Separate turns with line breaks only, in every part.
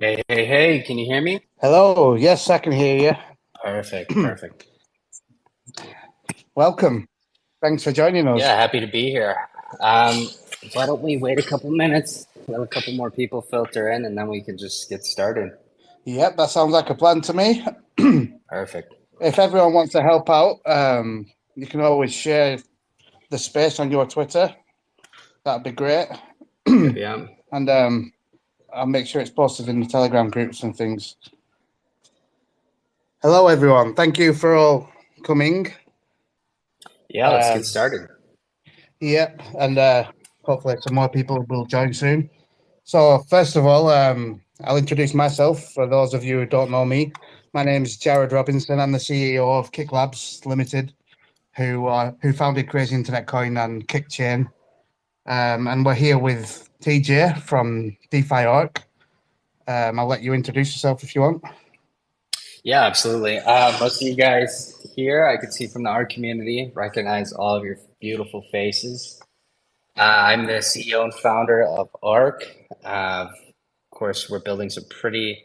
Hey, hey, hey, can you hear me?
Hello, yes, I can hear
Perfect,
you.
perfect.
Welcome. Thanks for joining us.
Yeah, happy to be here. Um, why don't we wait a couple minutes, let a couple more people filter in, and then we can just get started.
Yep, that sounds like a plan to me.
Perfect.
If everyone wants to help out, you can always share the space on your Twitter. That'd be great.
Yeah.
And I'll make sure it's posted in the Telegram groups and things. Hello, everyone. Thank you for all coming.
Yeah, let's get
Um,
started.
yep, and hopefully some more people will join soon. So, first of all, I'll introduce myself for those of you who don't know me. My name is Jared Robinson. I'm the CEO of Kick Labs Limited, who founded Crazy Internet Coin and Kickchain. And we're here with TJ from DeFi Arc. I'll let you introduce yourself if you want.
Yeah, absolutely. Most of you guys here, I could see from the art community, recognize all of your beautiful faces. I'm the CEO and founder of Arc. Of course, we're building some pretty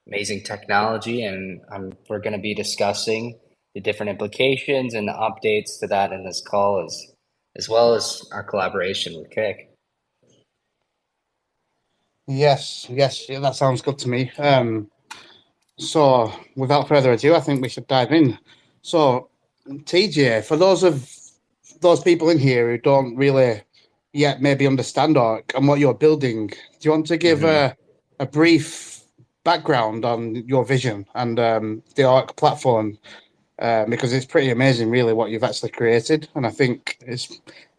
amazing technology, and we're going to be discussing the different implications and the updates to that in this call, as well as our collaboration with Kick.
Yes, yes, yeah, that sounds good to me. So, without further ado, I think we should dive in. So, TJ, for those people in here who don't really yet maybe understand Arc and what you're building, do you want to give
Hmm.
a brief background on your vision and the Arc platform? Because it's pretty amazing, really, what you've actually created, and I think it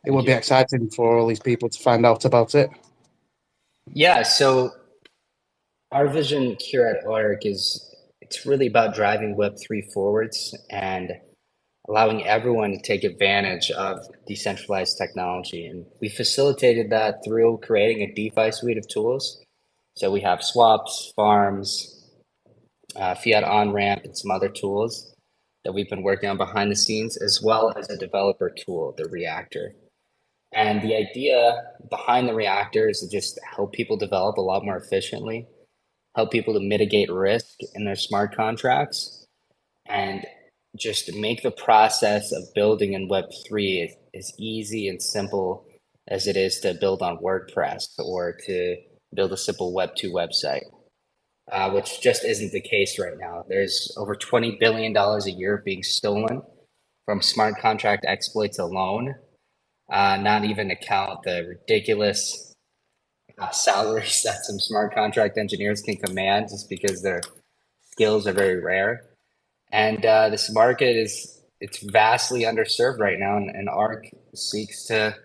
Thank
would be
you.
exciting for all these people to find out about it.
Yeah, so our vision here at Arc is it's really about driving Web3 forwards and allowing everyone to take advantage of decentralized technology. And we facilitated that through creating a DeFi suite of tools. So we have swaps, farms, fiat-on-ramp, and some other tools that we've been working on behind the scenes, as well as a developer tool, the Reactor. And the idea behind the Reactor is to just help people develop a lot more efficiently, help people to mitigate risk in their smart contracts, and just make the process of building in Web3 as easy and simple as it is to build on WordPress or to build a simple Web2 website, which just isn't the case right now. There's over $20 billion a year being stolen from smart contract exploits alone, not even to count the ridiculous salaries that some smart contract engineers can command just because their skills are very rare. And this market is it's vastly underserved right now, and Arc seeks to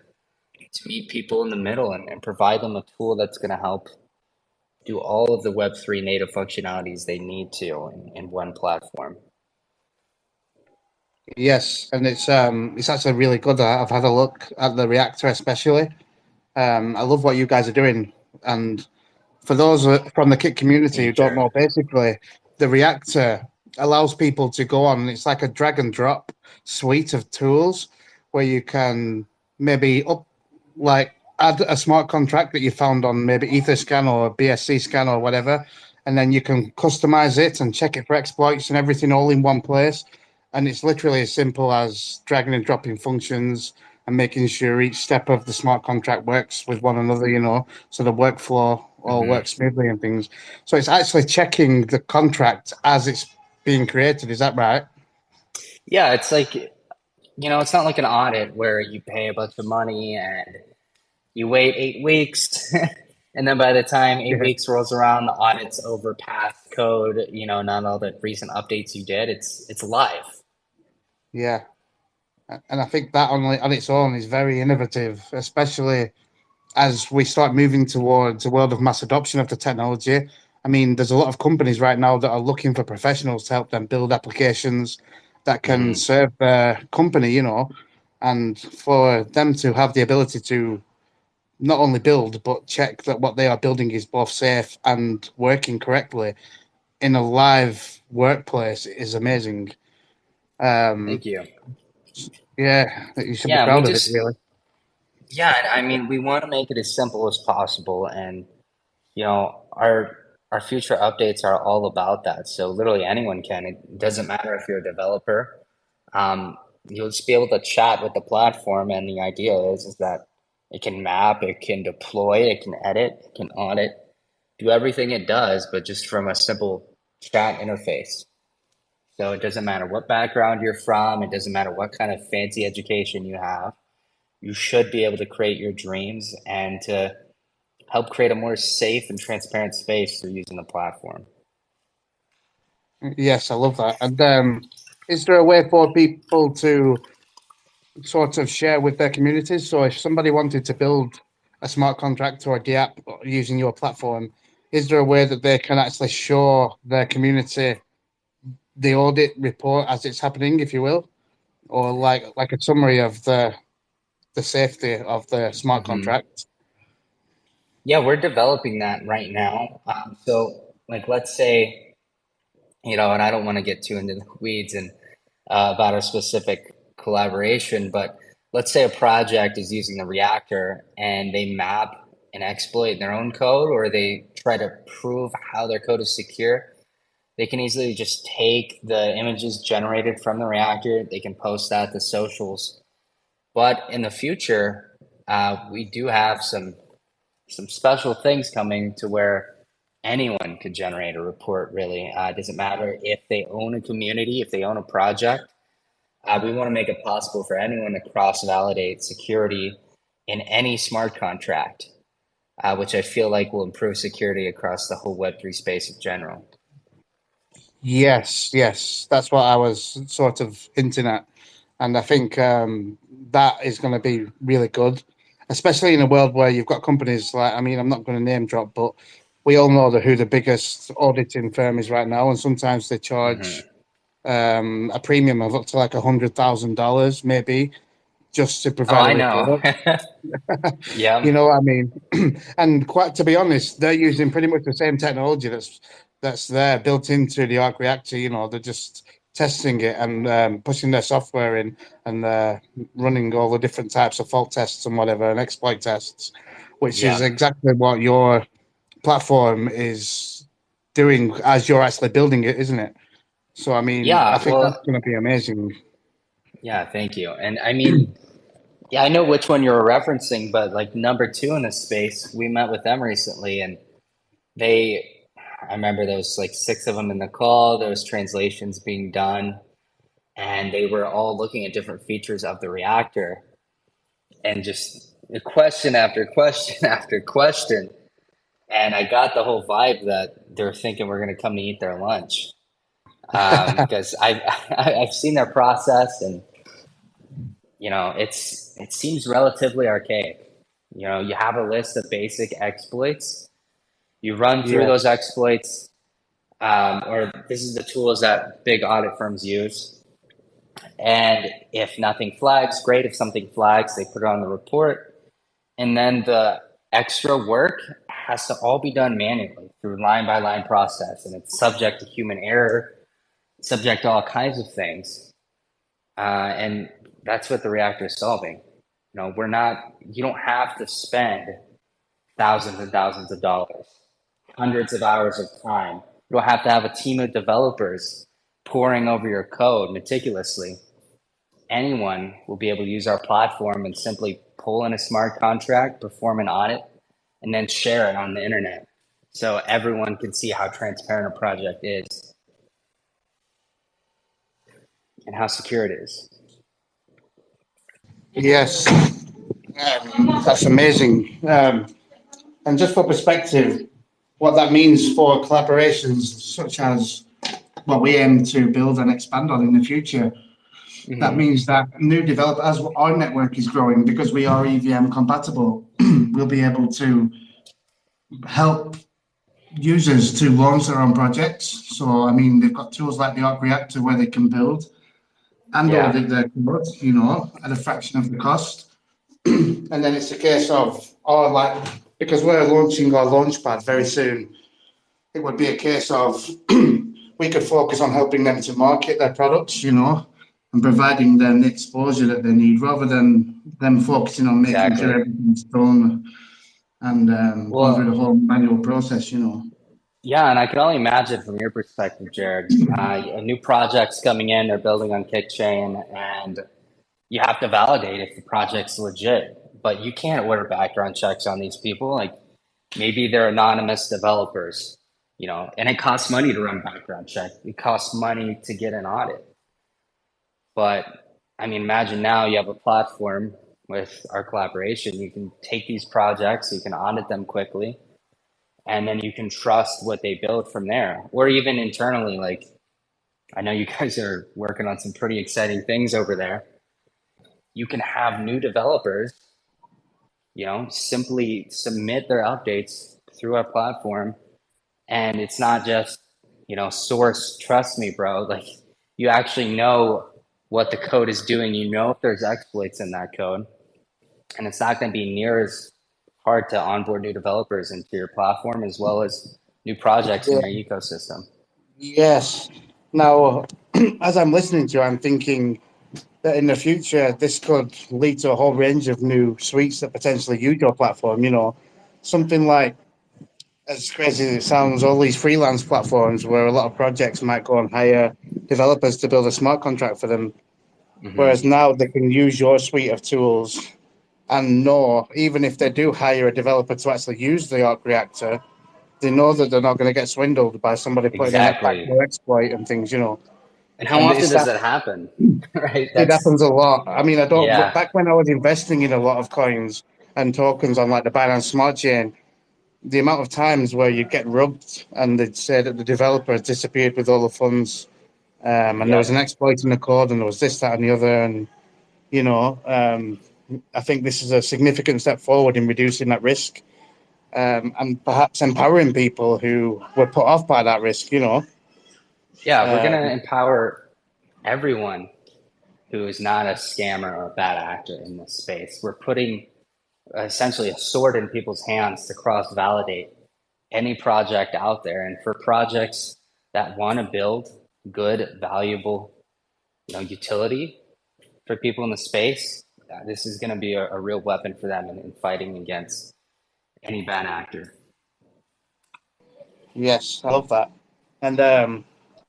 meet people in the middle and provide them a tool that's going to help do all of the Web3 native functionalities they need to in one platform.
Yes, and it's actually really good. I've had a look at the Reactor, especially. I love what you guys are doing, and for those from the Kit community
Thank
who
you,
don't
Jared.
know, basically, the Reactor allows people to go on. It's like a drag and drop suite of tools where you can maybe like add a smart contract that you found on maybe Etherscan or BSC scan or whatever, and then you can customize it and check it for exploits and everything all in one place. And it's literally as simple as dragging and dropping functions and making sure each step of the smart contract works with one another, so the workflow all
Hmm.
works smoothly and things. So it's actually checking the contract as it's being created. Is that right?
Yeah, it's like, it's not like an audit where you pay a bunch of money and you wait 8 weeks. And then by the time eight
Yeah.
weeks rolls around, the audit's over past code, not all the recent updates you did. It's live.
Yeah. And I think that on its own is very innovative, especially as we start moving towards a world of mass adoption of the technology. I mean, there's a lot of companies right now that are looking for professionals to help them build applications that can
Hmm.
serve their company, and for them to have the ability to not only build but check that what they are building is both safe and working correctly in a live workplace is amazing. Um,
Thank you.
yeah, you should be
Yeah, we
proud of it,
just
really.
yeah, I mean, we want to make it as simple as possible, and our our future updates are all about that. So literally anyone can. It doesn't matter if you're a developer. Um, you'll just be able to chat with the platform, and the idea is that it can map, it can deploy, it can edit, it can audit, do everything it does, but just from a simple chat interface. So it doesn't matter what background you're from, it doesn't matter what kind of fancy education you have. You should be able to create your dreams and to help create a more safe and transparent space through using the platform.
Yes, I love that. And is there a way for people to sort of share with their communities? So if somebody wanted to build a smart contract or a DApp using your platform, is there a way that they can actually show their community the audit report as it's happening, if you will, or like a summary of the safety of the smart
Mhm.
contract?
Yeah, we're developing that right now. So, like, let's say, and I don't want to get too into the weeds and about our specific collaboration, but let's say a project is using the reactor and they map and exploit their own code, or they try to prove how their code is secure. They can easily just take the images generated from the reactor, they can post that to socials. But in the future, we do have some special things coming to where anyone could generate a report, really. It doesn't matter if they own a community, if they own a project. We want to make it possible for anyone to cross-validate security in any smart contract, which I feel like will improve security across the whole Web3 space in general.
Yes, yes, that's what I was sort of hinting at, and I think that is going to be really good, especially in a world where you've got companies like, I mean, I'm not going to name drop, but we all know who the biggest auditing firm is right now, and sometimes they
Hmm.
charge a premium of up to like $100,000, maybe, just to
Oh,
provide a
I know.
report. You
Yeah,
know what I mean? And quite to be honest, they're using pretty much the same technology that's there built into the arc reactor. You know, they're just testing it and pushing their software in and running all the different types of fault tests and whatever and exploit tests, which is
yeah,
exactly what your platform is doing as you're actually building it, isn't it? So I mean, I
yeah.
think that's
Well,
going to be amazing.
yeah, thank you. And I mean, yeah, I know which one you're referencing, but like number two in this space, we met with them recently, and they, I remember there was like six of them in the call. There was translations being done, and they were all looking at different features of the reactor, and just question after question after question. And I got the whole vibe that they're thinking we're going to come to eat their lunch, because I've seen their process, and it seems relatively archaic. You have a list of basic exploits. You run through
Yeah,
those exploits, or this is the tools that big audit firms use. And if nothing flags, great. If something flags, they put it on the report. And then the extra work has to all be done manually through line by line process. And it's subject to human error, subject to all kinds of things. And that's what the reactor is solving. You don't have to spend thousands and thousands of dollars, hundreds of hours of time. You don't have to have a team of developers poring over your code meticulously. Anyone will be able to use our platform and simply pull in a smart contract, perform an audit, and then share it on the internet. So everyone can see how transparent a project is and how secure it is.
yes, that's amazing. And just for perspective, what that means for collaborations such as what we aim to build and expand on in the future, that
Mm-hmm.
means that new develop as our network is growing because we are EVM compatible, we'll be able to help users to launch their own projects. So, I mean, they've got tools like the Arc Reactor where they can build and
Yeah,
audit their code, at a fraction of the cost. And then it's a case of, or like, because we're launching our launchpad very soon, it would be a case of we could focus on helping them to market their products, and providing them the exposure that they need rather than them focusing on making sure
exactly.
everything's done and going through the
Well,
whole manual process.
Yeah, and I can only imagine from your perspective, Jared, a new project's coming in, they're building on Kickchain, and you have to validate if the project's legit. But you can't order background checks on these people. Like maybe they're anonymous developers, and it costs money to run background check. It costs money to get an audit. But I mean, imagine now you have a platform with our collaboration. You can take these projects, you can audit them quickly, and then you can trust what they build from there. Or even internally, like I know you guys are working on some pretty exciting things over there. You can have new developers, simply submit their updates through our platform. And it's not just, source, trust me, bro. Like you actually know what the code is doing. You know if there's exploits in that code. And it's not going to be near as hard to onboard new developers into your platform as well as new projects in
Yeah.
your ecosystem.
Yes. Now, as I'm listening to you, I'm thinking that in the future, this could lead to a whole range of new suites that potentially use your platform. Something like, as crazy as it sounds, all these freelance platforms where a lot of projects might go and hire developers to build a smart contract for them. Whereas
Mm-hmm.
now they can use your suite of tools and know, even if they do hire a developer to actually use the arc reactor, they know that they're not going to get swindled by somebody putting in a
Exactly.
backdoor exploit and things.
And how
And
often
it's
does
that
that happen? Right?
it happens a lot. I mean, I don't.
Yeah,
Back when I was investing in a lot of coins and tokens on like the Binance Smart Chain, the amount of times where you get rubbed and they'd say that the developer has disappeared with all the funds, and there was an
yep.
exploit in the code, and there was this, that, and the other, and you know, um, I think this is a significant step forward in reducing that risk, and perhaps empowering people who were put off by that risk.
Yeah, we're going to
Um,
empower everyone who is not a scammer or a bad actor in this space. We're putting essentially a sword in people's hands to cross validate any project out there. And for projects that want to build good, valuable, utility for people in the space, this is going to be a real weapon for them in fighting against any bad actor.
yes, I love that. And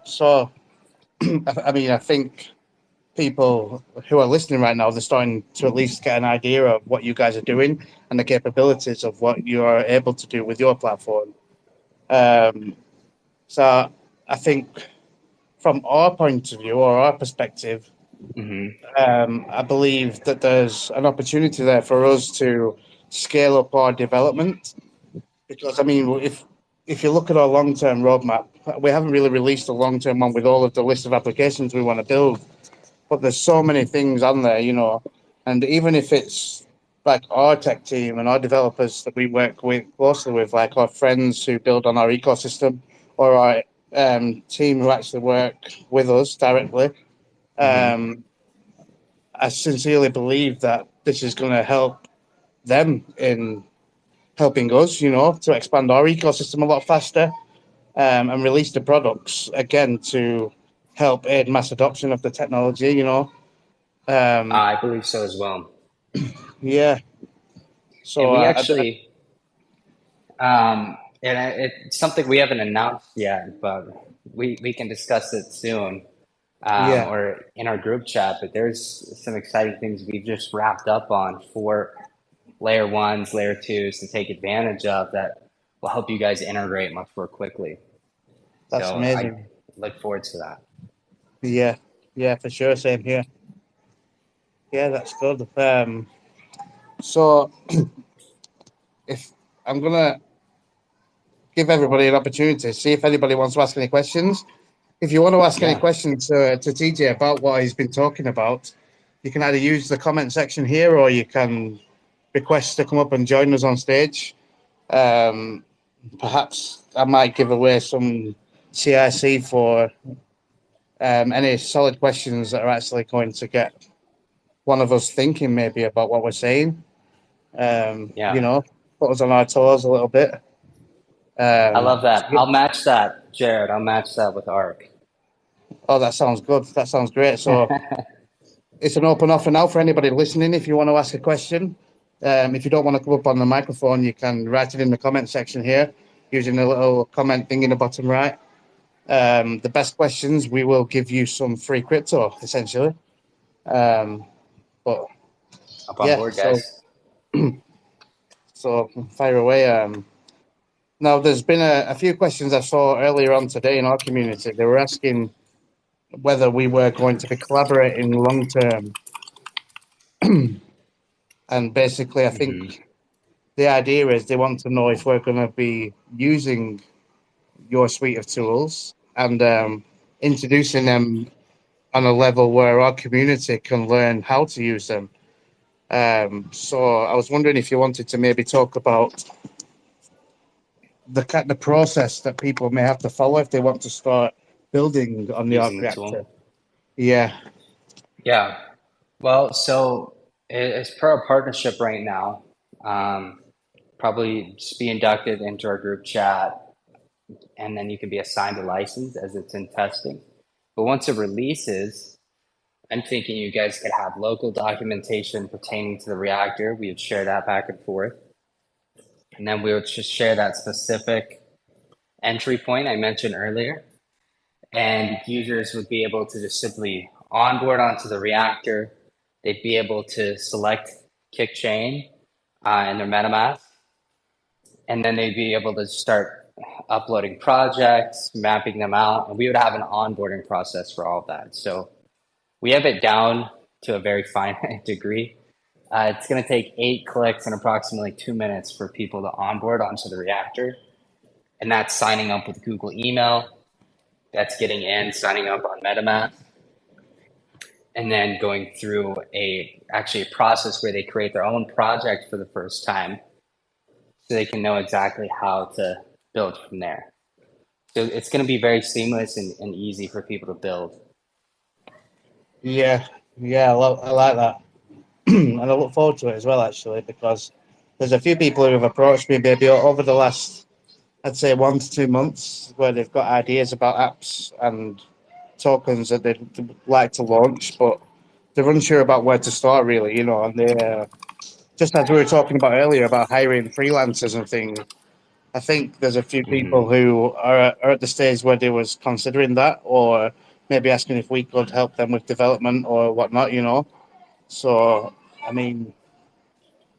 so, I mean, I think people who are listening right now, they're starting to at least get an idea of what you guys are doing and the capabilities of what you are able to do with your platform. Um, so I think from our point of view or our perspective,
Mm-hmm.
I believe that there's an opportunity there for us to scale up our development because I mean, if you look at our long term roadmap, we haven't really released a long term one with all of the list of applications we want to build. But there's so many things on there. And even if it's like our tech team and our developers that we work with closely with, like our friends who build on our ecosystem, or our team who actually work with us directly,
Mm-hmm.
um, I sincerely believe that this is going to help them in helping us, to expand our ecosystem a lot faster, and release the products again to help aid mass adoption of the technology. Um,
I believe so as well.
yeah.
And
So
we actually, it's something we haven't announced yet, but we can discuss it soon,
yeah,
or in our group chat. But there's some exciting things we've just wrapped up on for layer ones, layer twos to take advantage of that will help you guys integrate much more quickly.
that's
So I
amazing.
look forward to that.
Yeah, yeah, for sure. Same here. Yeah, that's good. So if I'm gonna give everybody an opportunity, see if anybody wants to ask any questions. If you want to ask any
Yeah.
questions to TJ about what he's been talking about, you can either use the comment section here or you can request to come up and join us on stage. Um, Perhaps I might give away some CIC for any solid questions that are actually going to get one of us thinking maybe about what we're saying. Um, you
Yeah.
know, put us on our toes a little bit.
I love that.
Yeah.
I'll match that, Jared. I'll match that with Arc.
Oh, that sounds good. That sounds great. So it's an open offer now for anybody listening. If you want to ask a question, if you don't want to come up on the microphone, you can write it in the comment section here, using the little comment thing in the bottom right. The best questions, we will give you some free crypto, essentially. Um, but
Up on
yeah,
board,
so
guys.
so fire away. Now, there's been a few questions I saw earlier on today in our community. They were asking whether we were going to be collaborating long term, and basically, I
Hmm.
think the idea is they want to know if we're going to be using your suite of tools and introducing them on a level where our community can learn how to use them. So I was wondering if you wanted to maybe talk about the process that people may have to follow if they want to start building on the arc
Using the
reactor.
tool.
Yeah.
Yeah. Well, so it's per our partnership right now. Um, Probably just be inducted into our group chat, and then you can be assigned a license as it's in testing. But once it releases, I'm thinking you guys could have local documentation pertaining to the reactor. We would share that back and forth. And then we would just share that specific entry point I mentioned earlier. And users would be able to just simply onboard onto the reactor. They'd be able to select kick chain in their MetaMask, and then they'd be able to start uploading projects, mapping them out, and we would have an onboarding process for all of that. So we have it down to a very finite degree. It's going to take 8 clicks and approximately 2 minutes for people to onboard onto the reactor, and that's signing up with Google email. That's getting in, signing up on MetaMask, and then going through a process where they create their own project for the first time, so they can know exactly how to build from there. So it's going to be very seamless and easy for people to build.
Yeah. Yeah. I like that. And I look forward to it as well, actually, because there's a few people who have approached me maybe over the last, I'd say, 1 to 2 months, where they've got ideas about apps and tokens that they'd like to launch, but they're unsure about where to start, really, and just as we were talking about earlier about hiring freelancers and things. I think there's a few
Mm-hmm.
people who are at the stage where they was considering that, or maybe asking if we could help them with development or whatnot. So, I mean,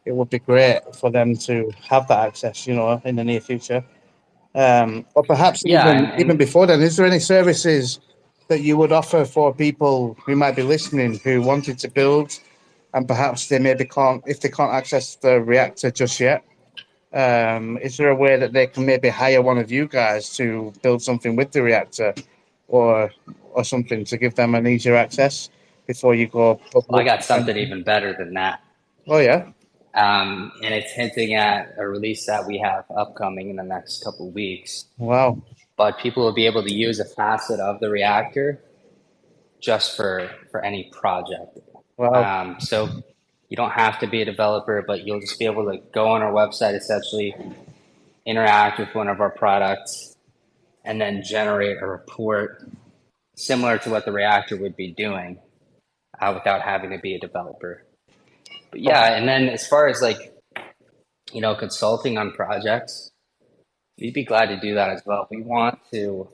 it would be great for them to have that access, in the near future. Or perhaps
Yeah,
even
and
before then, is there any services that you would offer for people who might be listening who wanted to build and perhaps they maybe can't, if they can't access the reactor just yet? Is there a way that they can maybe hire one of you guys to build something with the reactor, or or something to give them an easier access before you go
well, I
public?
got something even better than that.
Oh yeah,
And it's hinting at a release that we have upcoming in the next couple of weeks.
wow,
But people will be able to use a facet of the reactor just for any project.
wow.
So you don't have to be a developer, but you'll just be able to go on our website, essentially interact with one of our products, and then generate a report similar to what the reactor would be doing without having to be a developer. But yeah, and then as far as like, consulting on projects, we'd be glad to do that as well. We want to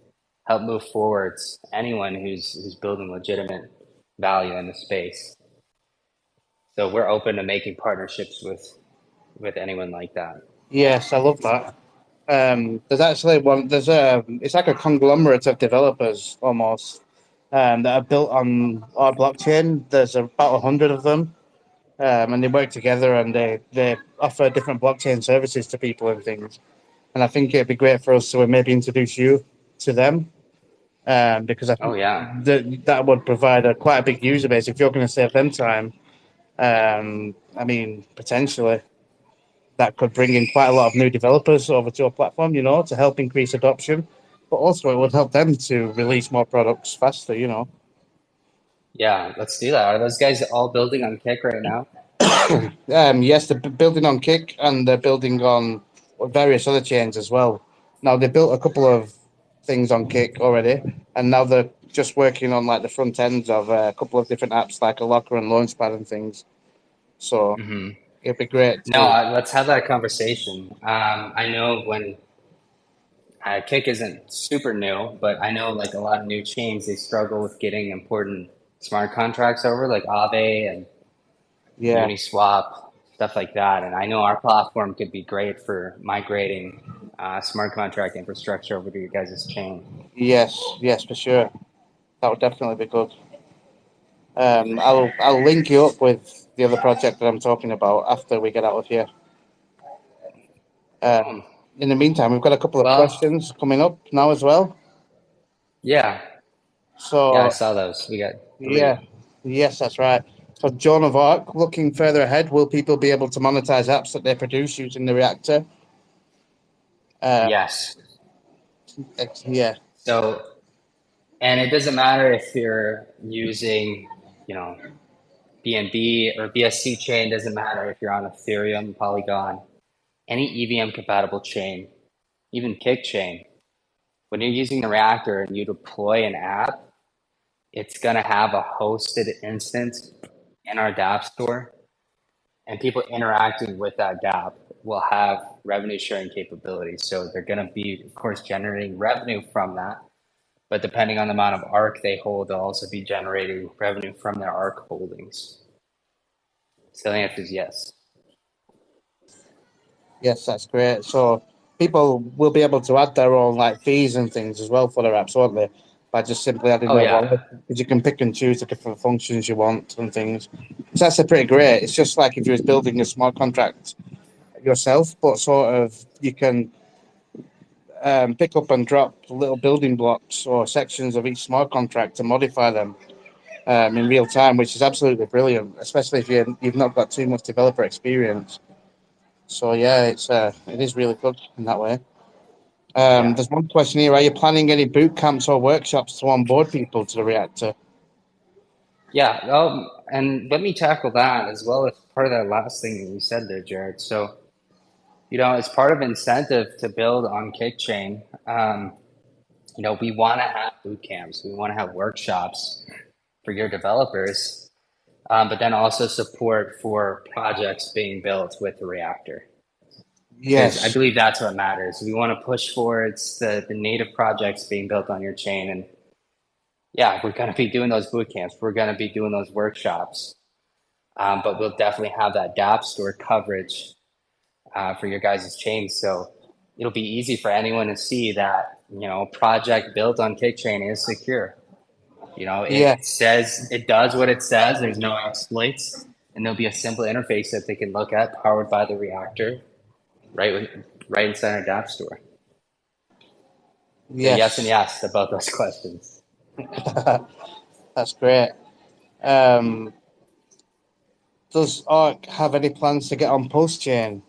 help move forwards anyone who's building legitimate value in the space. So we're open to making partnerships with anyone like that.
Yes, I love that. There's actually one. There's it's like a conglomerate of developers almost, that are built on our blockchain. There's about 100 of them, and they work together and they offer different blockchain services to people and things. And I think it'd be great for us to maybe introduce you to them, because I
Oh
think
yeah.
that would provide quite a big user base if you're going to save them time. I mean, potentially that could bring in quite a lot of new developers over to our platform, to help increase adoption. But also, it would help them to release more products faster.
Yeah, let's do that. Are those guys all building on Kick right now?
Yes, they're building on Kick and they're building on various other chains as well. Now they built a couple of things on Kick already, and now they're just working on like the front ends of a couple of different apps like a locker and launchpad and things. So
Hmm.
it'd be great
No,
to.
let's have that conversation. I know when Kick isn't super new, but I know like a lot of new chains, they struggle with getting important smart contracts over, like Aave and
Yeah.
Uniswap, stuff like that. And I know our platform could be great for migrating smart contract infrastructure over to your guys' chain.
Yes. Yes, for sure. That would definitely be good. I'll link you up with the other project that I'm talking about after we get out of here.
Um,
In the meantime, we've got a couple of
well,
questions coming up now as well.
yeah, yeah, I
So
saw those. We got
yeah,
three.
yes, that's right. So Joan of Arc, looking further ahead, will people be able to monetize apps that they produce using the reactor? Uh,
Yes.
yeah,
So, and it doesn't matter if you're using, you know, BNB or BSC chain, doesn't matter if you're on Ethereum, Polygon, any EVM compatible chain, even Kick chain. When you're using the reactor and you deploy an app, it's going to have a hosted instance in our dApp store, and people interacting with that dApp will have revenue sharing capabilities. So they're going to be, of course, generating revenue from that. But depending on the amount of ARC they hold, they'll also be generating revenue from their ARC holdings. So the answer is yes.
yes, that's great. So people will be able to add their own like fees and things as well for their apps, won't they? By just simply adding
Oh
their
yeah,
wallet, because you can pick and choose the different functions you want and things. So that's a pretty great. It's just like if you was building a smart contract yourself, but sort of you can pick up and drop little building blocks or sections of each smart contract to modify them in real time, which is absolutely brilliant, especially if you've not got too much developer experience. So yeah, it is really good in that way.
yeah,
There's one question here: are you planning any boot camps or workshops to onboard people to the reactor?
yeah. And let me tackle that as well as part of that last thing that you said there, Jared. So, as part of incentive to build on Kickchain, we want to have boot camps. We want to have workshops for your developers, but then also support for projects being built with the reactor. Because I
Yes,
believe that's what matters. We want to push forwards the native projects being built on your chain. And yeah, we're going to be doing those boot camps. We're going to be doing those workshops. But we'll definitely have that dApp store coverage for your guys' chain. So it'll be easy for anyone to see that, a project built on Kickchain is secure.
yeah,
It says, it does what it says. There's no exploits. And there'll be a simple interface that they can look at powered by the reactor right inside our dApp store. So yes and
yes,
yes to both those questions.
that's great. Um, does Arc have any plans to get on post chain?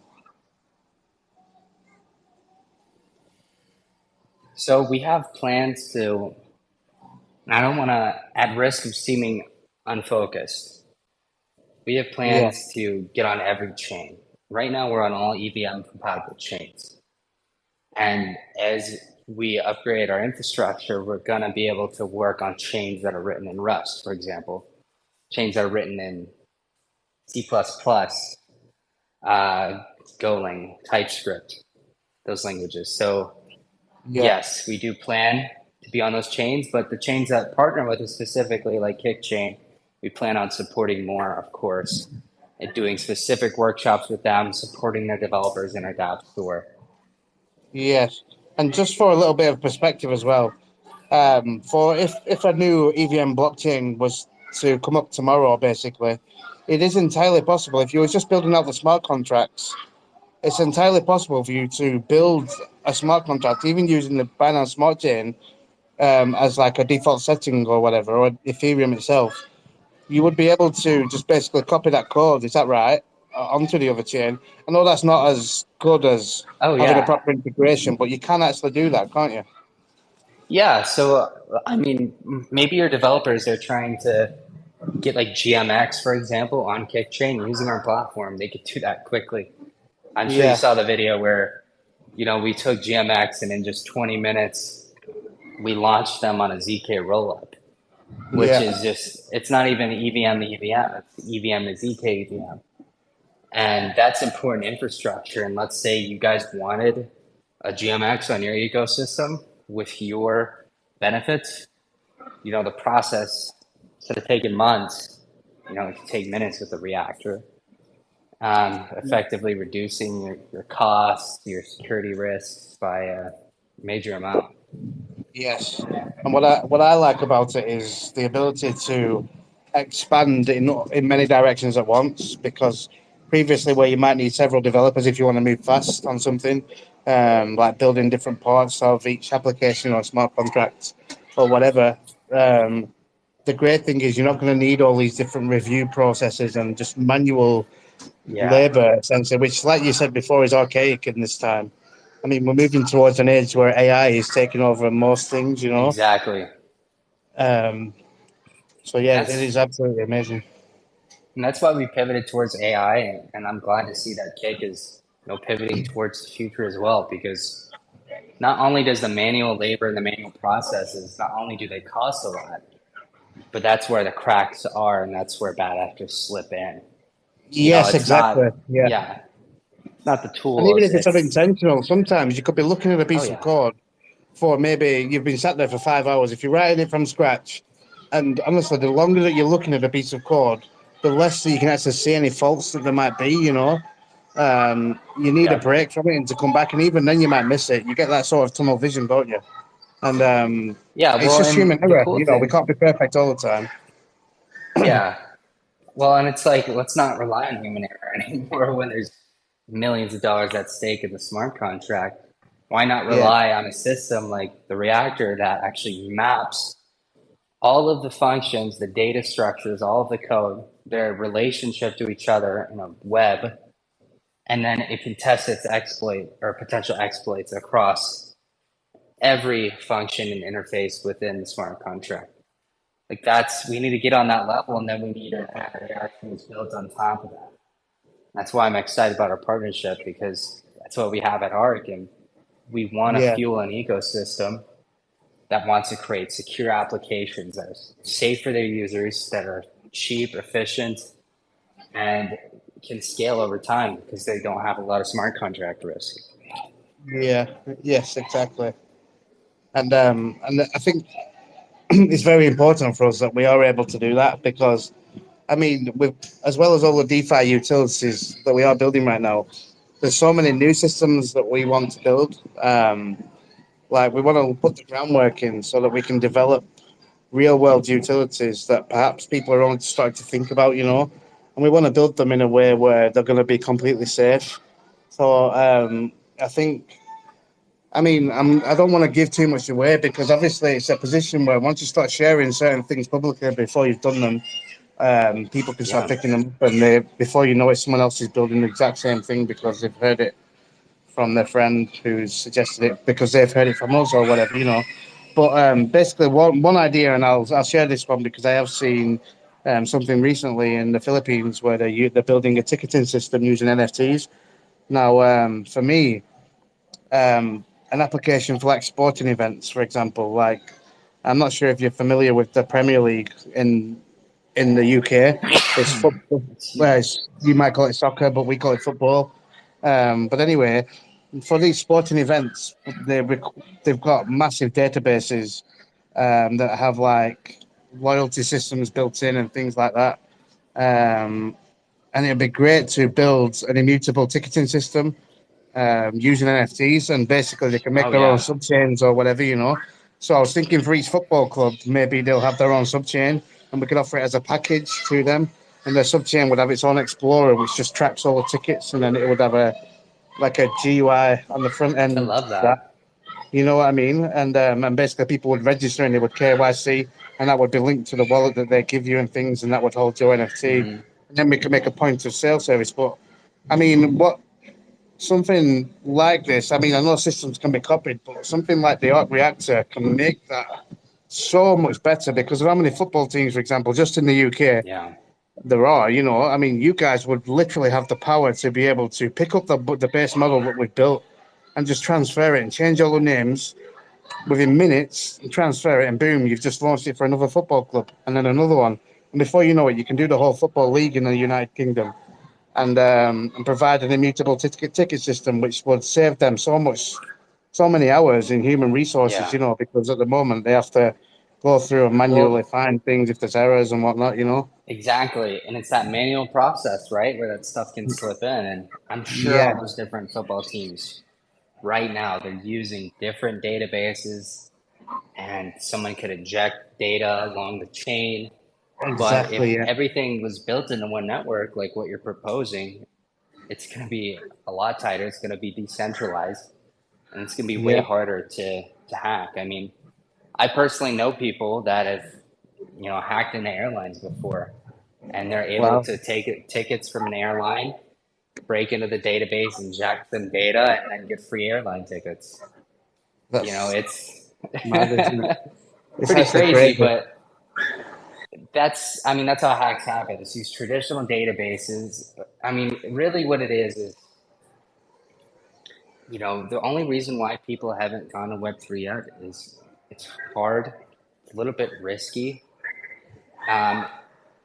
So we have plans to, I don't want to, at risk of seeming unfocused, we have
Yeah,
plans to get on every chain. Right now, we're on all EVM compatible chains. And as we upgrade our infrastructure, we're going to be able to work on chains that are written in Rust, for example, chains that are written in C++, uh, Golang, TypeScript, those languages. So
yeah,
yes, we do plan to be on those chains, but the chains that partner with us specifically, like KickChain, we plan on supporting more, of course, and doing specific workshops with them, supporting their developers in our dApp store.
yes. And just for a little bit of perspective as well, for if a new EVM blockchain was to come up tomorrow, basically, it is entirely possible. If you were just building out the smart contracts, it's entirely possible for you to build a smart contract, even using the Binance Smart Chain as like a default setting or whatever, or Ethereum itself. You would be able to just basically copy that code. Is that right? Onto the other chain. I know that's not as good as
Oh
having a
yeah,
proper integration, but you can actually do that, can't you?
yeah. So I mean, maybe your developers are trying to get like GMX, for example, on KickChain using our platform. They could do that quickly. I'm sure you
Yeah,
saw the video where we took GMX and in just 20 minutes we launched them on a ZK rollup, which
yeah,
is just, it's not even EVM to EVM, it's EVM to ZK EVM. And that's important infrastructure. And let's say you guys wanted a GMX on your ecosystem with your benefits, the process, instead of taking months, it can take minutes with the reactor, effectively reducing your costs, your security risks by a major amount.
Yes, and what I like about it is the ability to expand in many directions at once. Because previously, where you might need several developers if you want to move fast on something, like building different parts of each application or smart contract or whatever, the great thing is you're not going to need all these different review processes and just manual
Yeah,
labor, essentially, which, like you said before, is archaic in this time. I mean, we're moving towards an age where AI is taking over most things, you know.
exactly.
Um, so
And
yeah, it
that's
is absolutely amazing.
and that's why we pivoted towards AI, and I'm glad to see that Cake is pivoting towards the future as well, because not only does the manual labor and the manual processes, not only do they cost a lot, but that's where the cracks are, and that's where bad actors slip in.
Yes,
It's
exactly.
not,
Yeah,
yeah, it's not the
and even
tools.
if it's unintentional, sometimes you could be looking at a
Oh
piece of
yeah,
code for maybe you've been sat there for 5 hours. If you're writing it from scratch, and honestly, the longer that you're looking at a piece of code, the less that you can actually see any faults that there might be. You know, you need a
yep,
break from it and to come back, and even then you might miss it. You get that sort of tunnel vision, don't you? And
yeah.
it's
Well,
just
and
human
the
error.
cool
You know, we
thing,
can't be perfect all the time.
yeah. Well, and it's like, let's not rely on human error anymore when there's millions of dollars at stake in the smart contract. Why not
Yeah,
rely on a system like the reactor that actually maps all of the functions, the data structures, all of the code, their relationship to each other in a web, and then it can test its exploit or potential exploits across every function and interface within the smart contract. Like we need to get on that level, and then we need to have reactions built on top of that. That's why I'm excited about our partnership, because that's what we have at Arc, and we want to
yeah,
fuel an ecosystem that wants to create secure applications that are safe for their users, that are cheap, efficient, and can scale over time because they don't have a lot of smart contract risk.
yeah, yes, exactly. And I think it's very important for us that we are able to do that because, I mean, with as well as all the DeFi utilities that we are building right now, there's so many new systems that we want to build. Like we want to put the groundwork in so that we can develop real world utilities that perhaps people are only starting to think about, you know, and we want to build them in a way where they're going to be completely safe. So I think, I mean, I don't want to give too much away because obviously it's a position where once you start sharing certain things publicly before you've done them, people can start
Yeah.
picking them up, and before you know it, someone else is building the exact same thing because they've heard it from their friend who's suggested it because they've heard it from us or whatever, you know. But basically, one idea, and I'll share this one because I have seen something recently in the Philippines where they're building a ticketing system using NFTs. Now, for me, an application for like sporting events, for example, like I'm not sure if you're familiar with the Premier League in the UK. It's football.
Excuse
Well,
me.
you might call it soccer, but we call it football. But anyway, for these sporting events, they've got massive databases that have like loyalty systems built in and things like that. Um, and it'd be great to build an immutable ticketing system using NFTs, and basically they can make
Oh
their own
yeah.
subchains or whatever, you know. So I was thinking for each football club, maybe they'll have their own subchain, and we could offer it as a package to them. And their subchain would have its own explorer, which just tracks all the tickets, and then it would have a like a GUI on the front
I
end.
love
That
that.
you know what I mean? And basically people would register and they would KYC, and that would be linked to the wallet that they give you and things, and that would hold your NFT.
Hmm.
And then we could make a point of sale service. But I mean, what something like this, I mean, I know systems can be copied, but something like the Arc Reactor can make that so much better because of how many football teams, for example, just in the UK,
Yeah.
there are, you know, I mean, you guys would literally have the power to be able to pick up the base model that we've built and just transfer it and change all the names within minutes and transfer it, and boom, you've just launched it for another football club and then another one. And before you know it, you can do the whole football league in the United Kingdom and provide an immutable ticket system, which would save them so much. so many hours in human resources,
Yeah,
you know, because at the moment they have to go through and manually
well,
find things if there's errors and whatnot, you know.
exactly. And it's that manual process, right, where that stuff can slip in. And I'm sure all
Yeah,
those different football teams right now, they're using different databases and someone could inject data along the chain. But if
exactly. Yeah,
everything was built into one network, like what you're proposing, it's going to be a lot tighter. It's going to be decentralized, and it's going to be way
yeah.
harder to hack. I mean, I personally know people that have, hacked into airlines before, and they're able
Wow,
to take tickets from an airline, break into the database, inject some data, and then get free airline tickets.
that's
It's
mad, isn't it? It's
pretty
actually
crazy,
crazy.
but that's how hacks happen. It's these traditional databases. I mean, really what it is, the only reason why people haven't gone to Web3 yet is it's hard, it's a little bit risky. Um,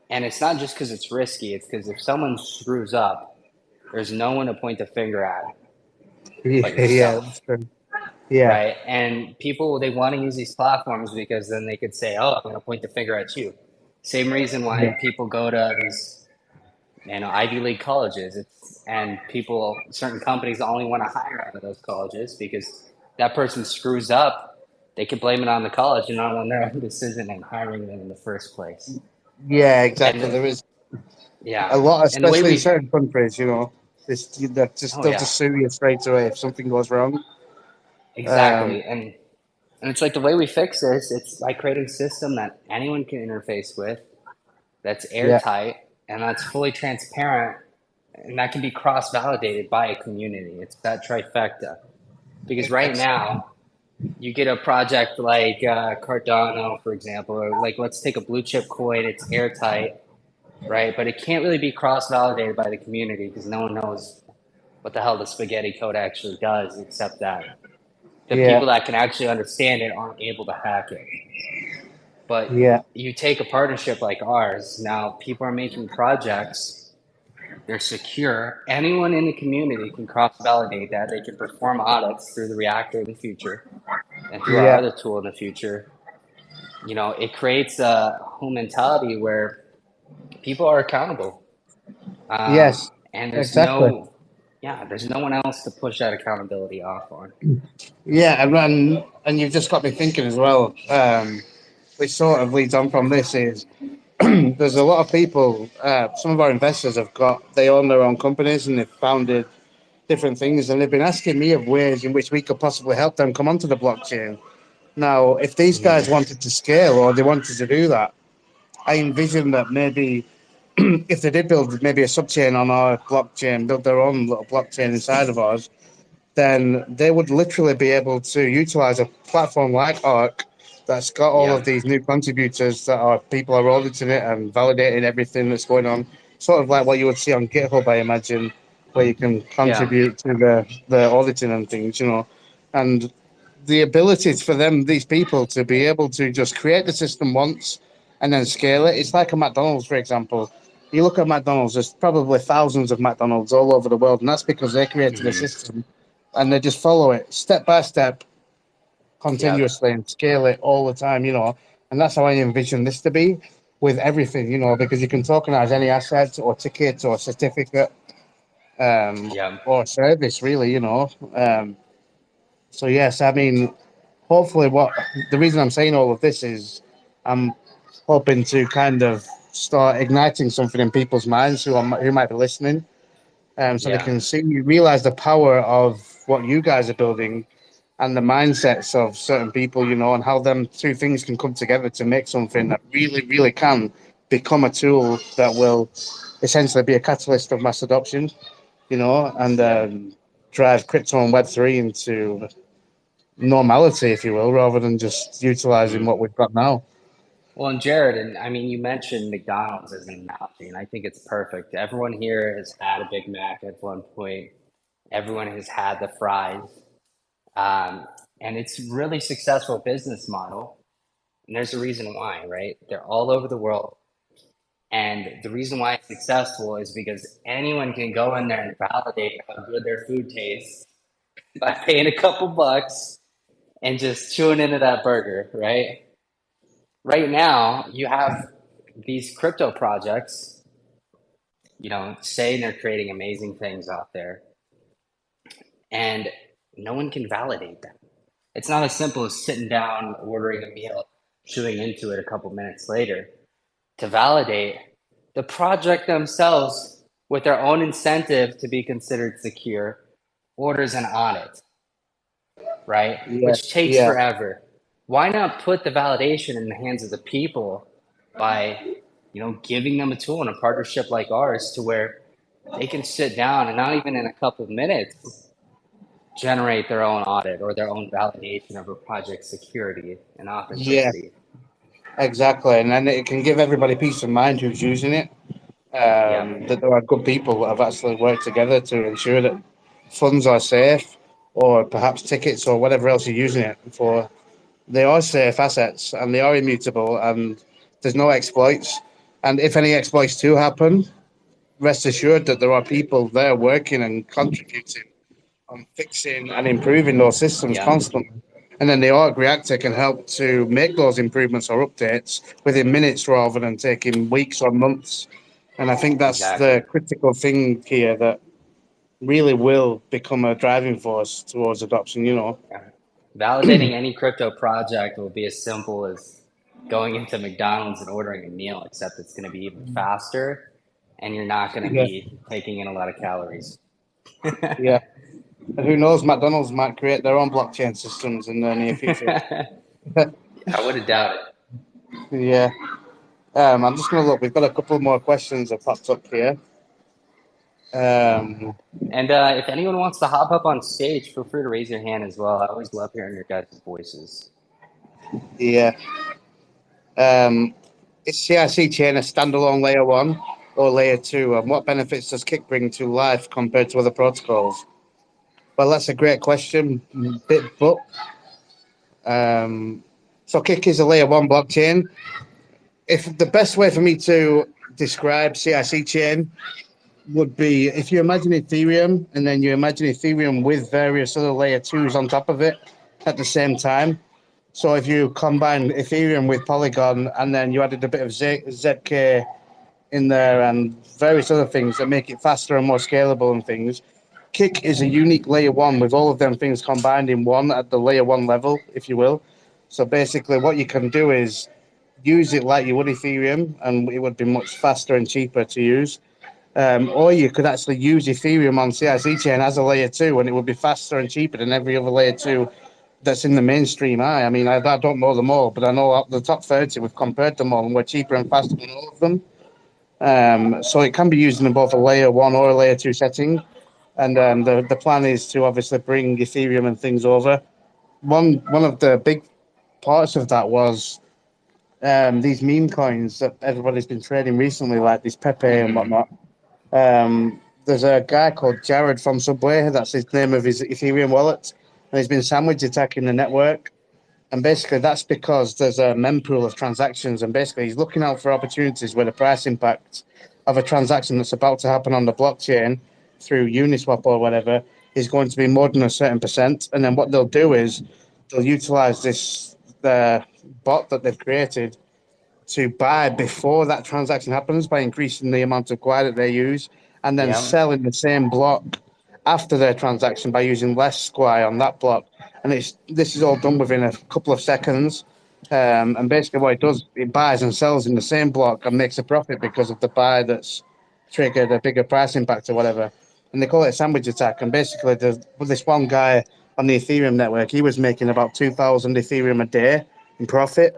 and it's not just because it's risky, it's because if someone screws up, there's no one to point the finger at but
Yeah, yeah,
yourself,
that's true. Yeah,
right? And people, they want to use these platforms because then they could say, oh, I'm going to point the finger at you. Same reason
yeah,
why people go to these Ivy League colleges. And people, certain companies only want to hire out of those colleges because that person screws up, they could blame it on the college and not on their own decision in hiring them in the first place.
yeah,
And
exactly. There is a
yeah,
lot,
and the way
especially in
we,
certain countries, you know, this that just
oh
they'll
yeah,
just sue you straight away if something goes wrong. Um,
exactly, and it's like the way we fix this. It's by creating a system that anyone can interface with, that's
yeah,
airtight, and that's fully transparent, and that can be cross-validated by a community. It's that trifecta. Because right
ex-
now, you get a project like Cardano, for example, or like let's take a blue chip coin, it's airtight, right? But it can't really be cross validated by the community because no one knows what the hell the spaghetti code actually does, except that the
yeah,
people that can actually understand it aren't able to hack it. But
yeah,
you take a partnership like ours, now people are making projects, they're secure. Anyone in the community can cross validate that. They can perform audits through the reactor in the future and through our
yeah.
other tool in the future. It creates a whole mentality where people are accountable.
Yes,
And
exactly.
there's no one else to push that accountability off on.
Yeah, and you've just got me thinking as well. Which sort of leads on from this is there's a lot of people. Some of our investors have got they own their own companies and they've founded different things, and they've been asking me of ways in which we could possibly help them come onto the blockchain. Now, if these guys
Mm-hmm.
wanted to scale or they wanted to do that, I envision that maybe if they did build maybe a subchain on our blockchain, build their own little blockchain inside of ours, then they would literally be able to utilize a platform like Arc that's got all of
Yeah,
these new contributors that are people are auditing it and validating everything that's going on. Sort of like what you would see on GitHub, I imagine, where you can
yeah,
contribute to the auditing and things, you know. And the ability for them, these people, to be able to just create the system once and then scale it. It's like a McDonald's, for example. You look at McDonald's, there's probably thousands of McDonald's all over the world, and that's because they created a
mm-hmm.
system and they just follow it step by step,
Yeah,
continuously, and scale it all the time, you know. And that's how I envision this to be with everything, you know, because you can tokenize any asset or ticket or certificate
yeah.
or service, really, you know. So yes, I mean, hopefully, what the reason I'm saying all of this is, I'm hoping to kind of start igniting something in people's minds who might be listening, so they
Yeah,
can see realize the power of what you guys are building and the mindsets of certain people, you know, and how them two things can come together to make something that really, really can become a tool that will essentially be a catalyst of mass adoption, you know, and
yeah.
drive crypto and Web3 into normality, if you will, rather than just utilizing
Mm.
what we've got now.
Well, and Jared, and I mean, you mentioned McDonald's as an analogy, and I think it's perfect. Everyone here has had a Big Mac at one point. Everyone has had the fries, um, and it's really successful business model. And there's a reason why, right? They're all over the world. And the reason why it's successful is because anyone can go in there and validate how good their food tastes by paying a couple bucks and just chewing into that burger, right? Right now, you have these crypto projects, saying they're creating amazing things out there, and no one can validate them. It's not as simple as sitting down, ordering a meal, chewing into it a couple minutes later. To validate the project themselves with their own incentive to be considered secure, orders an audit, right?
Yeah,
Which takes
yeah,
forever. Why not put the validation in the hands of the people by, giving them a tool in a partnership like ours to where they can sit down and not even in a couple of minutes generate their own audit or their own validation of a project's security and
yeah,
authenticity.
exactly. And then it can give everybody peace of mind who's using it.
Yeah,
That there are good people that have actually worked together to ensure that funds are safe, or perhaps tickets or whatever else you're using it for. They are safe assets and they are immutable, and there's no exploits. And if any exploits do happen, rest assured that there are people there working and contributing on fixing and improving those systems
yeah,
constantly. And then the arc reactor can help to make those improvements or updates within minutes rather than taking weeks or months. And I think that's
exactly.
the critical thing here that really will become a driving force towards adoption.
Yeah. Validating any crypto project will be as simple as going into McDonald's and ordering a meal, except it's going to be even faster and you're not going to
Yeah,
be taking in a lot of calories.
yeah. And who knows, McDonald's might create their own blockchain systems in the near future.
I wouldn't doubt it.
Yeah. I'm just going to look. We've got a couple more questions that popped up here. Um,
And if anyone wants to hop up on stage, feel free to raise your hand as well. I always love hearing your guys' voices.
yeah. Um, is CIC chain a standalone layer one or layer two? And what benefits does Kick bring to life compared to other protocols? Well, that's a great question. But so Kick is a layer one blockchain. If the best way for me to describe CIC chain would be if you imagine Ethereum and then you imagine Ethereum with various other layer twos on top of it at the same time. So if you combine Ethereum with Polygon and then you added a bit of ZK in there and various other things that make it faster and more scalable and things, Kick is a unique layer one with all of them things combined in one at the layer one level, if you will. So basically, what you can do is use it like you would Ethereum, and it would be much faster and cheaper to use. Or you could actually use Ethereum on CIC chain as a layer two, and it would be faster and cheaper than every other layer two that's in the mainstream. I mean, I don't know them all, but I know out the top 30, we've compared them all, and we're cheaper and faster than all of them. So it can be used in both a layer one or a layer two setting. And the plan is to obviously bring Ethereum and things over. One of the big parts of that was these meme coins that everybody's been trading recently, like this Pepe and
Mm-hmm.
whatnot. There's a guy called Jared from Subway. That's his name of his Ethereum wallet, and he's been sandwich attacking the network. And basically, that's because there's a mempool of transactions, and basically, he's looking out for opportunities where the price impact of a transaction that's about to happen on the blockchain through Uniswap or whatever is going to be more than a certain percent. And then what they'll do is they'll utilize this the bot that they've created to buy before that transaction happens by increasing the amount of Gwei that they use, and then
Yeah.
sell in the same block after their transaction by using less Gwei on that block. And this is all done within a couple of seconds. And basically, what it does, it buys and sells in the same block and makes a profit because of the buy that's triggered a bigger price impact or whatever. And they call it a sandwich attack. And basically, this one guy on the Ethereum network, he was making about 2,000 Ethereum a day in profit,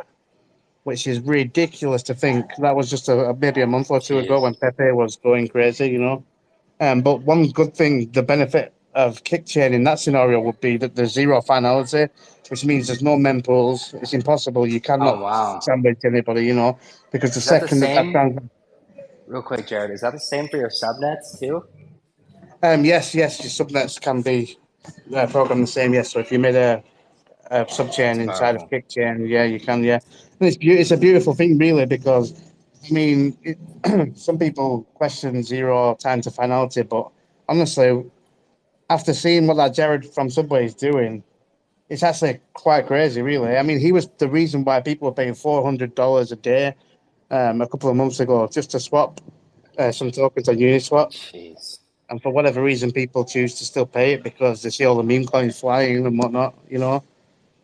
which is ridiculous to think. That was just maybe a month or two ago when
Jeez.
Pepe was going crazy. But one good thing, the benefit of Kickchain in that scenario would be that there's zero finality, which means there's no mempools. It's impossible. You
Oh,
cannot
wow.
sandwich anybody, because the
Is that the
second that
same?
transaction.
Real quick, Jared, is that the same for your subnets too?
Yes, your subnets can be programmed the same. Yes, so if you made a
That's
subchain inside of
powerful.
Kickchain, yeah, you can. Yeah, and it's a beautiful thing, really, because I mean, some people question zero time to finality, but honestly, after seeing what that Jared from Subway is doing, it's actually quite crazy, really. I mean, he was the reason why people were paying $400 a day a couple of months ago just to swap some tokens on Uniswap.
Jeez.
And for whatever reason, people choose to still pay it because they see all the meme coins flying and whatnot, you know.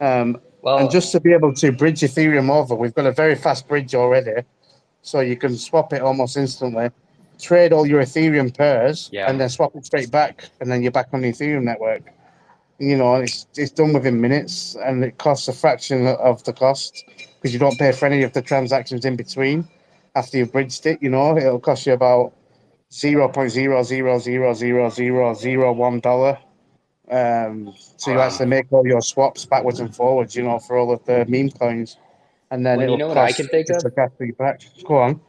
Um, and just
Well,
to be able to bridge Ethereum over, we've got a very fast bridge already. So you can swap it almost instantly, trade all your Ethereum pairs, and
yeah.
then swap it straight back. And then you're back on the Ethereum network. You know, and it's done within minutes and it costs a fraction of the cost because you don't pay for any of the transactions in between after you've bridged it. You know, it'll cost you about 0.0000001 dollar. So you
Um,
actually make all your swaps backwards and forwards, you know, for all of the meme coins, and then
well, you
it'll
know what I
cost
can think
just
of?
a gas fee back. Go on.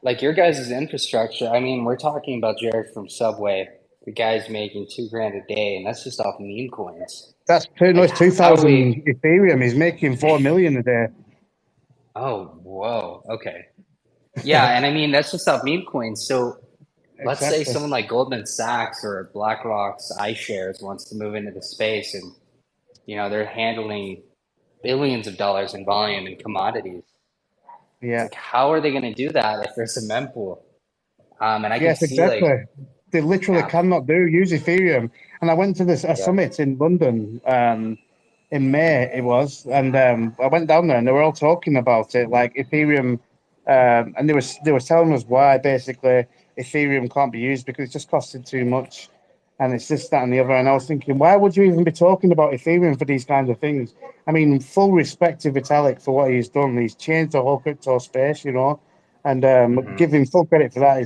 Like your guys' infrastructure. I mean, we're talking about Jared from Subway. The guy's making 2 grand a day, and that's just off meme coins.
That's pretty
Like,
much two
how do we?
thousand Ethereum. He's making 4 million a day.
Oh, whoa. Okay. Yeah, and I mean that's just off meme coins. So let's say
Exactly.
someone like Goldman Sachs or BlackRock's iShares wants to move into the space, and they're handling billions of dollars in volume in commodities. It's
Yeah.
like, how are they going to do that if there's a mempool? And I can
Yes,
see like,
exactly. They literally
yeah,
cannot use Ethereum. And I went to this a
yeah,
summit in London in May. It was, and I went down there, and they were all talking about it, like Ethereum, and they were telling us why basically Ethereum can't be used because it's just costing too much, and it's this, that, and the other. And I was thinking, why would you even be talking about Ethereum for these kinds of things? I mean, full respect to Vitalik for what he's done. He's changed the whole crypto space, you know, and
hmm,
give him full credit for that.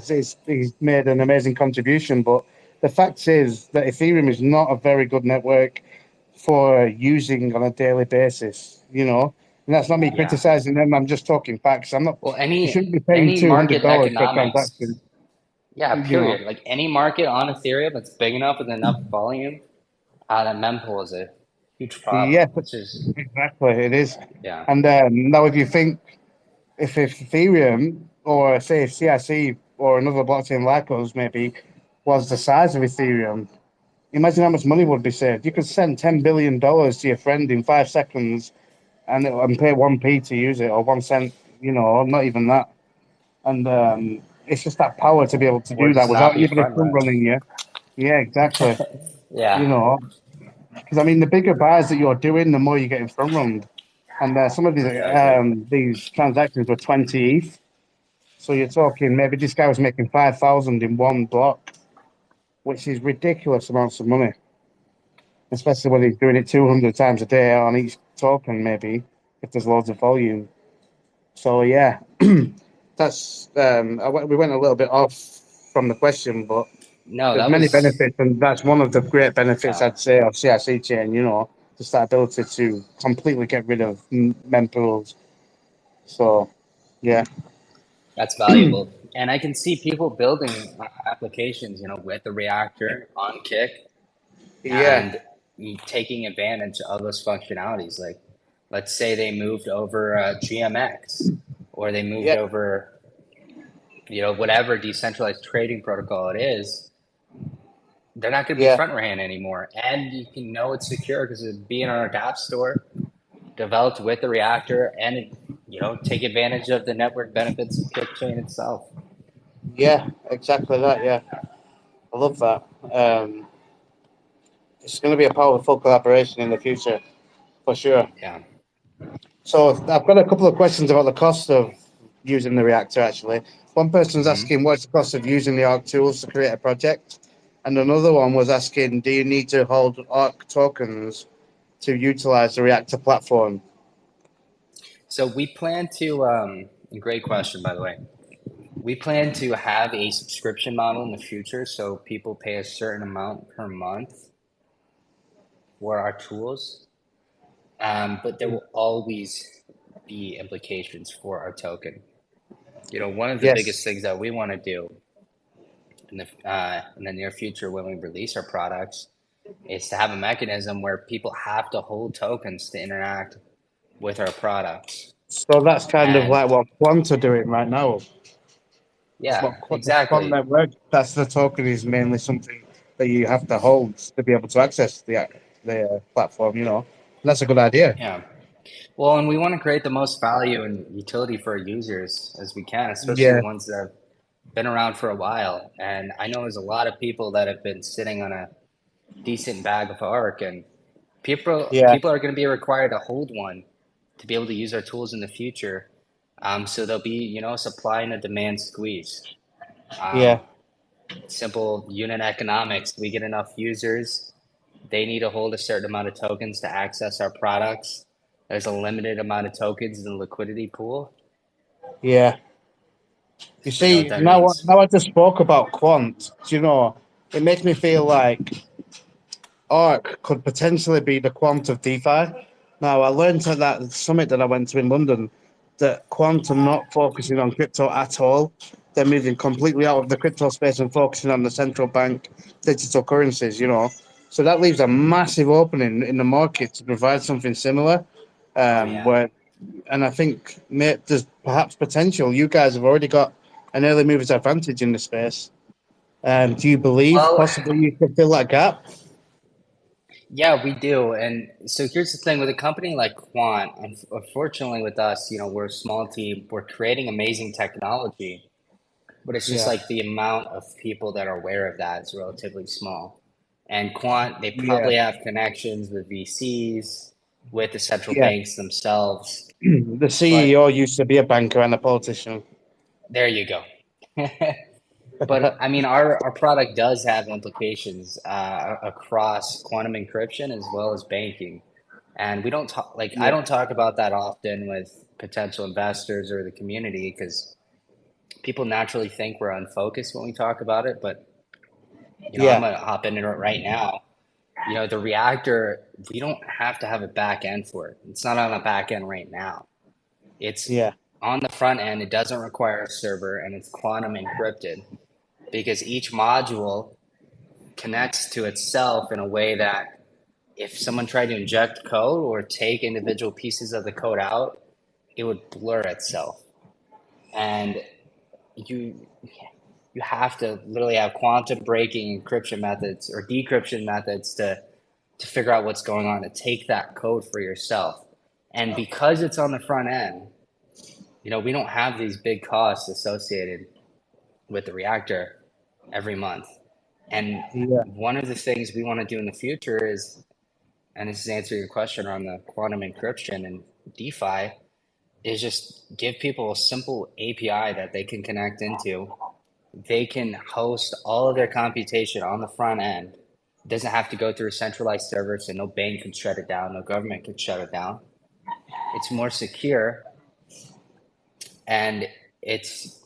He's made an amazing contribution. But the fact is that Ethereum is not a very good network for using on a daily basis, you know. And that's not me
yeah.
criticizing them. I'm just talking facts. I'm not.
Well,
You
any
shouldn't be paying
any market
$200 for a
economics,
transaction,
yeah,
you know.
period. Like any market on Ethereum that's big enough with enough volume, that mempool is a huge problem.
Yeah,
It's just,
exactly. It is.
yeah,
And now, if you think if Ethereum or say CIC or another blockchain like us maybe was the size of Ethereum, imagine how much money would be saved. You could send $10 billion to your friend in 5 seconds and pay 1p to use it or 1 cent, you know, not even that. And it's just that power to be able to
or
do that
just not
without
be
anybody
front
front
runner.
running you. Yeah, exactly. You
Yeah,
know, because I mean, the bigger buys that you're doing, the more you're getting front run. And some of
exactly.
these transactions were 20 ETH. So you're talking maybe this guy was making 5,000 in one block, which is ridiculous amounts of money, especially when he's doing it 200 times a day on each token, maybe if there's loads of volume. So yeah, that's we went a little bit off from the question, but
No,
there's
that
many
was,
benefits, and that's one of the great benefits
yeah,
I'd say of CIC chain. You know, just that ability to completely get rid of mempools. So yeah,
that's valuable. And I can see people building applications, with the reactor on Kick
yeah,
and taking advantage of those functionalities. Like, let's say they moved over GMX or they moved
yeah,
over, whatever decentralized trading protocol it is. They're not going to be
yeah,
front ran anymore, and you can know it's secure because it's being on our app store, developed with the reactor, and take advantage of the network benefits of Kickchain itself.
yeah, exactly that. Yeah, I love that. It's going to be a powerful collaboration in the future for sure.
Yeah.
So I've got a couple of questions about the cost of using the reactor. Actually, one person's
Hmm.
asking what's the cost of using the Arc tools to create a project, and another one was asking, do you need to hold Arc tokens to utilize the reactor platform?
So we plan to, great question, by the way. We plan to have a subscription model in the future, so people pay a certain amount per month for our tools. But there will always be implications for our token. One of the biggest
Yes.
things that we want to do in the near future when we release our products is to have a mechanism where people have to hold tokens to interact with our products.
So that's kind of
And
like what Quant are doing right now. It's
yeah,
what the Quant
exactly.
network. That's the token is mainly something. that you have to hold to be able to access the platform. And that's a good idea.
Yeah. Well, and we want to create the most value and utility for our users as we can, especially the
Yeah,
ones that have been around for a while. And I know there's a lot of people that have been sitting on a decent bag of ARC, and
yeah,
people are going to be required to hold one to be able to use our tools in the future. So there'll be, a supply and a demand squeeze.
yeah,
Um, Simple unit economics. We get enough users, they need to hold a certain amount of tokens to access our products. There's a limited amount of tokens in the liquidity pool.
yeah. You
We know what
see,
that means.
now I just spoke about quant. It makes me feel like ARC could potentially be the quant of DeFi. Now, I learned at that summit that I went to in London that quant are not focusing on crypto at all. They're moving completely out of the crypto space and focusing on the central bank digital currencies. So that leaves a massive opening in the market to provide something similar.
Oh yeah.
Where, and I think there's perhaps potential. You guys have already got an early mover's advantage in the space. Do you believe
Well,
possibly you could fill that gap?
yeah, we do. And so here's the thing with a company like Quant, and unfortunately with us, we're a small team. We're creating amazing technology, but it's just
Yeah,
like the amount of people that are aware of that is relatively small. And Quant, they
yeah.
probably have connections with VCs, with the central
Yeah,
banks themselves.
the CEO
But
used to be a banker and a politician.
there you go. But I mean, our product does have implications across quantum encryption as well as banking. And we don't talk, like, I
Yeah,
don't talk about that often with potential investors or the community because people naturally think we're unfocused when we talk about it. But, I'm
yeah,
going to hop into it right now. The reactor, we don't have to have a back end for it. It's not on a back end right now. It's
yeah,
on the front end. It doesn't require a server and it's quantum encrypted because each module connects to itself in a way that if someone tried to inject code or take individual pieces of the code out, it would blur itself. And you you have to literally have quantum breaking encryption methods or decryption methods to figure out what's going on, to take that code for yourself. And because it's on the front end, we don't have these big costs associated with the reactor every month. And
yeah,
one of the things we want to do in the future is, and this is answering your question around the quantum encryption and DeFi, is just give people a simple API that they can connect into. They can host all of their computation on the front end. It doesn't have to go through a centralized server, so no bank can shut it down, no government can shut it down. It's more secure and it's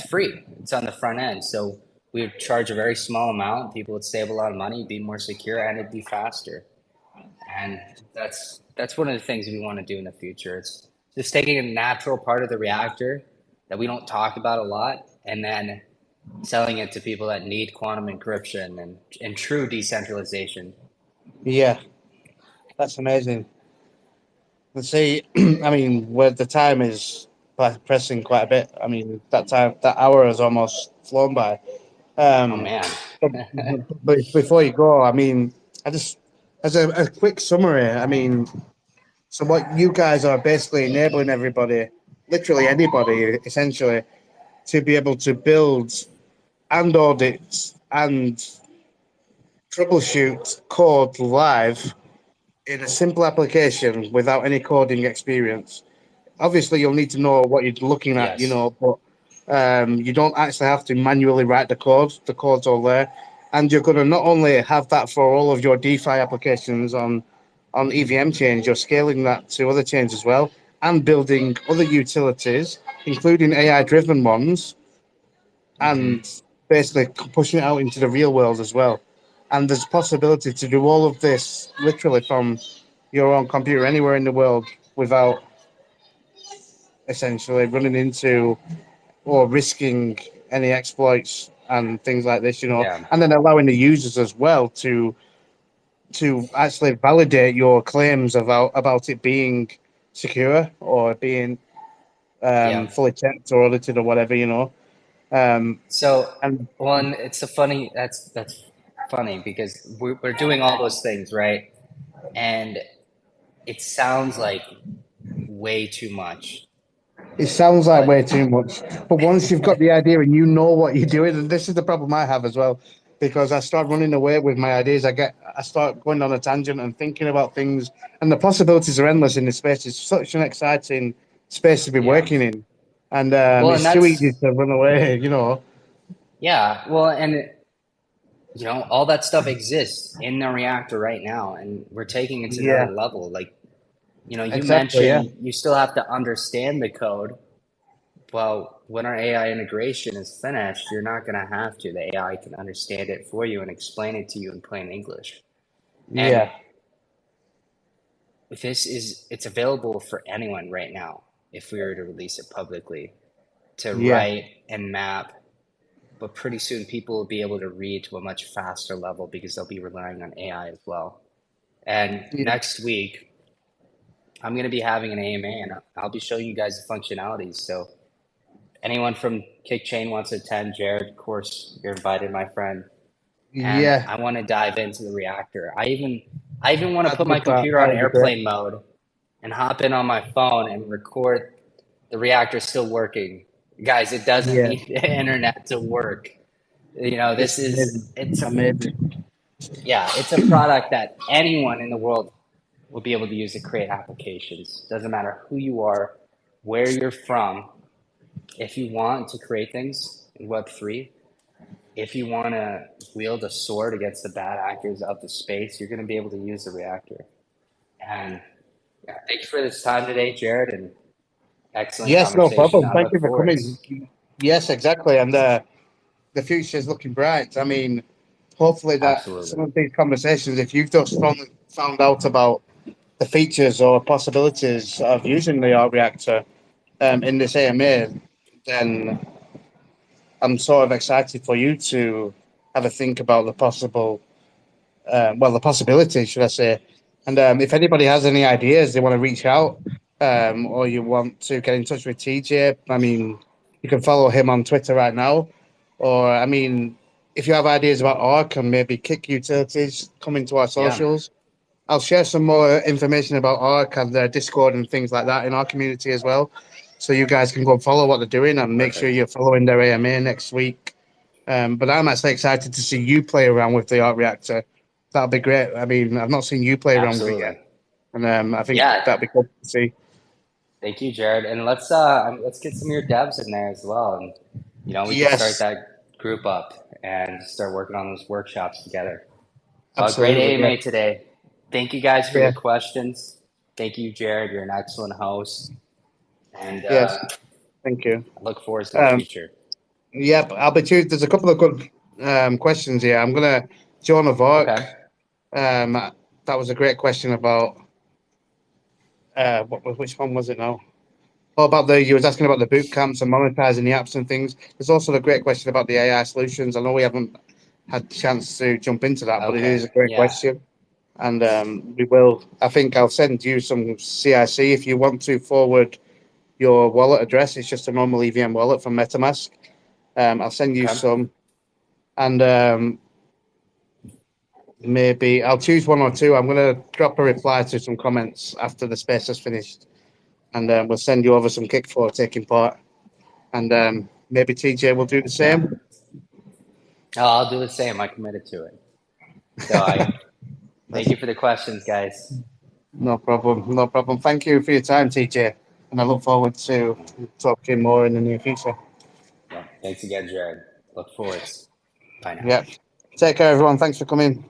free. It's on the front end. So we would charge a very small amount. People would save a lot of money, be more secure, and it'd be faster. And that's one of the things we want to do in the future. It's just taking a natural part of the reactor that we don't talk about a lot, and then selling it to people that need quantum encryption and true decentralization.
yeah. That's amazing. And see, I mean, where the time is pressing quite a bit. I mean, that hour has almost flown by.
Oh
Um,
man.
but before you go, I mean, I just as a quick summary. I mean, so what you guys are basically enabling everybody, literally anybody, essentially, to be able to build and audit and troubleshoot code live in a simple application without any coding experience. Obviously, you'll need to know what you're looking at,
Yes.
but you don't actually have to manually write the code. The code's all there. And you're going to not only have that for all of your DeFi applications on EVM chains, you're scaling that to other chains as well and building other utilities, including AI driven ones,
Hmm.
and basically pushing it out into the real world as well. And there's possibility to do all of this literally from your own computer anywhere in the world without essentially running into or risking any exploits and things like this,
Yeah.
and then allowing the users as well to actually validate your claims about it being secure or being
Yeah.
fully checked or audited or whatever. Um,
So,
and
one, it's a funny, that's funny because we're doing all those things, right? And it sounds like way too much.
It sounds like
But
way too much. But once you've got the idea and you know what you're doing, and this is the problem I have as well, because I start running away with my ideas. I start going on a tangent and thinking about things, and the possibilities are endless in this space. It's such an exciting space to be
yeah.
working in, and
Well, and
it's too easy
that's
to run away.
yeah. Well, and all that stuff exists in the reactor right now, and we're taking it to
Yeah,
another level. Like, you
exactly. Yeah,
mentioned you still have to understand the code. Well, when our AI integration is finished, you're not going to have to. The AI can understand it for you and explain it to you in plain English. And
yeah,
it's available for anyone right now if we were to release it publicly to
yeah,
write and map. But pretty soon people will be able to read to a much faster level because they'll be relying on AI as well. And
yeah,
next week, I'm going to be having an AMA and I'll be showing you guys the functionalities. So anyone from KickChain wants to attend, Jared, of course, you're invited, my friend. And
yeah.
I want to dive into the reactor. I even want to
I'd
put my
love that.
computer
That
on
would be great.
airplane mode and hop in on my phone and record the reactor still working. Guys, it doesn't
Yeah,
need the internet to work.
it's amazing.
It's a
Amazing.
yeah, it's a product that anyone in the world will be able to use to create applications. Doesn't matter who you are, where you're from. If you want to create things in Web3, if you want to wield a sword against the bad actors out the space, you're going to be able to use the reactor. And yeah, thanks for this time today, Jared, and excellent
Yes, no
conversation.
problem.
I
Thank
look
you for
forward.
coming. Yes, exactly. And the future is looking bright. I mean, hopefully that
Absolutely.
some of these conversations, if you've just found out about the features or possibilities of using the arc reactor in this AMA, then I'm sort of excited for you to have a think about the the possibility, should I say. And if anybody has any ideas, they want to reach out or you want to get in touch with TJ, I mean, you can follow him on Twitter right now. Or, I mean, if you have ideas about ARC and maybe Kick Utilities, come into our
Yeah,
socials. I'll share some more information about ARC and their Discord and things like that in our community as well. So you guys can go and follow what they're doing and make sure
perfect.
you're following their AMA next week. But I'm actually excited to see you play around with the Arc Reactor. That'll be great. I mean, I've not seen you play around with it
Absolutely.
yet, and I think
Yeah,
that'd be good to see.
thank you, Jared. And let's get some of your devs in there as well. And we can start
Yes,
that group up and start working on those workshops together. Well, great
absolutely. Yeah,
AMA today. Thank you guys for
yeah,
the questions. Thank you, Jared. You're an excellent host. And
yes. Thank you.
I look forward to the
Um,
future.
yep, I'll be too. There's a couple of good questions here. I'm gonna Joan of Arc.
Okay.
Um, that was a great question about which one was it now? Oh, about you was asking about the boot camps and monetizing the apps and things. There's also a great question about the AI solutions. I know we haven't had a chance to jump into that, but it
Okay.
is a great
Yeah.
question. And we will, I think I'll send you some CIC if you want to forward your wallet address. It's just a normal EVM wallet from MetaMask. I'll send you
Okay.
some. And maybe I'll choose one or two. I'm going to drop a reply to some comments after the space has finished. And we'll send you over some kick for taking part. And maybe TJ will do the
Yeah.
same.
Oh, I'll do the same. I committed to it. So I thank you for the questions, guys.
No problem. No problem. Thank you for your time, TJ. And I look forward to talking more in the near future.
Yeah. Thanks again, Jared. Look forward. Bye now.
Yeah. Take care, everyone. Thanks for coming.